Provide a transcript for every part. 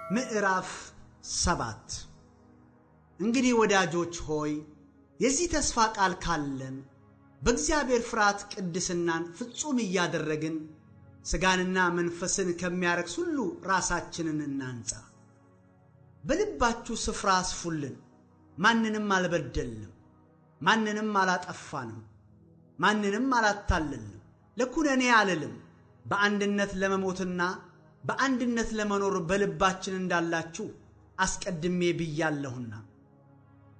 ምዕራፍ 7 እንግዲህ ወዳጆች ሆይ የዚህ ተስፋ ቃል ካለን በእግዚአብሔር ፍርሃት ቅድስናን ፍጹም እያደረግን ሥጋንና መንፈስን ከሚያረክስ ሁሉ ራሳችንን እናንጻ። በልባችሁ ስፍራ አስፉልን። ማንንም አልበደልንም፣ ማንንም አላጠፋንም፣ ማንንም አላታለልንም። ለኩነኔ አልልም። በአንድነት ለመሞትና በአንድነት ለመኖር በልባችን እንዳላችሁ አስቀድሜ ብያለሁና።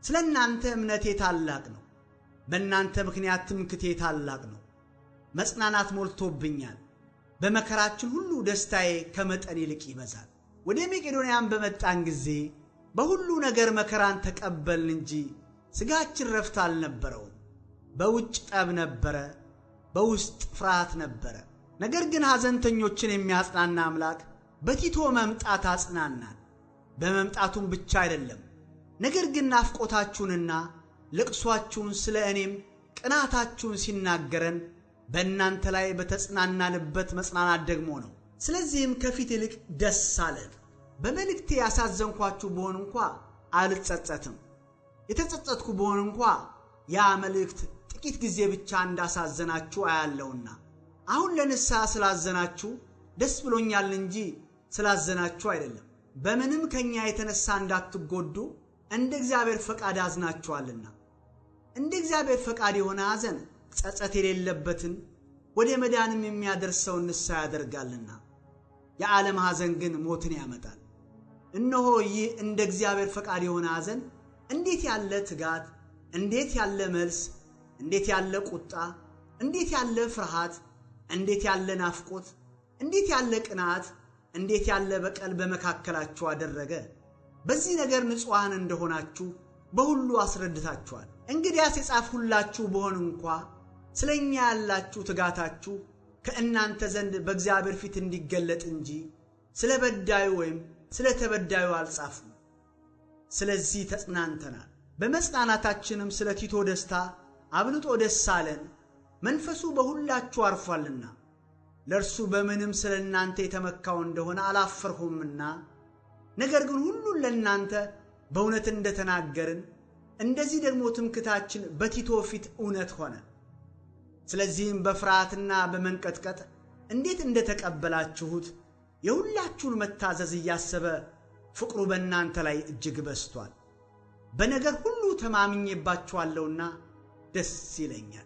ስለ እናንተ እምነቴ ታላቅ ነው፣ በእናንተ ምክንያት ትምክቴ ታላቅ ነው። መጽናናት ሞልቶብኛል። በመከራችን ሁሉ ደስታዬ ከመጠን ይልቅ ይበዛል። ወደ መቄዶንያም በመጣን ጊዜ በሁሉ ነገር መከራን ተቀበልን እንጂ ሥጋችን ረፍት አልነበረውም። በውጭ ጠብ ነበረ፣ በውስጥ ፍርሃት ነበረ። ነገር ግን ሐዘንተኞችን የሚያጽናና አምላክ በቲቶ መምጣት አጽናናን። በመምጣቱም ብቻ አይደለም፣ ነገር ግን ናፍቆታችሁንና ልቅሷችሁን ስለ እኔም ቅናታችሁን ሲናገረን በእናንተ ላይ በተጽናናንበት መጽናናት ደግሞ ነው። ስለዚህም ከፊት ይልቅ ደስ አለን። በመልእክቴ ያሳዘንኳችሁ ብሆን እንኳ አልጸጸትም። የተጸጸትኩ ብሆን እንኳ ያ መልእክት ጥቂት ጊዜ ብቻ እንዳሳዘናችሁ አያለውና አሁን ለንስሐ ስላዘናችሁ ደስ ብሎኛል እንጂ ስላዘናችሁ አይደለም። በምንም ከኛ የተነሳ እንዳትጎዱ እንደ እግዚአብሔር ፈቃድ አዝናችኋልና። እንደ እግዚአብሔር ፈቃድ የሆነ ሐዘን ጸጸት የሌለበትን ወደ መዳንም የሚያደርሰውን ንስሐ ያደርጋልና። የዓለም ሐዘን ግን ሞትን ያመጣል። እነሆ ይህ እንደ እግዚአብሔር ፈቃድ የሆነ ሐዘን እንዴት ያለ ትጋት፣ እንዴት ያለ መልስ፣ እንዴት ያለ ቁጣ፣ እንዴት ያለ ፍርሃት፣ እንዴት ያለ ናፍቆት፣ እንዴት ያለ ቅናት፣ እንዴት ያለ በቀል በመካከላችሁ አደረገ። በዚህ ነገር ንጹሐን እንደሆናችሁ በሁሉ አስረድታችኋል። እንግዲያስ የጻፍሁላችሁ ብሆን እንኳ ስለኛ ያላችሁ ትጋታችሁ ከእናንተ ዘንድ በእግዚአብሔር ፊት እንዲገለጥ እንጂ ስለ በዳዩ ወይም ስለ ተበዳዩ አልጻፍም። ስለዚህ ተጽናንተናል። በመጽናናታችንም ስለ ቲቶ ደስታ አብልጦ ደስ አለን። መንፈሱ በሁላችሁ አርፏልና ለእርሱ በምንም ስለ እናንተ የተመካው እንደሆነ አላፈርሁምና። ነገር ግን ሁሉን ለእናንተ በእውነት እንደተናገርን እንደዚህ ደግሞ ትምክታችን በቲቶ ፊት እውነት ሆነ። ስለዚህም በፍርሃትና በመንቀጥቀጥ እንዴት እንደተቀበላችሁት የሁላችሁን መታዘዝ እያሰበ ፍቅሩ በእናንተ ላይ እጅግ በዝቷል። በነገር ሁሉ ተማምኜባችኋለሁና ደስ ይለኛል።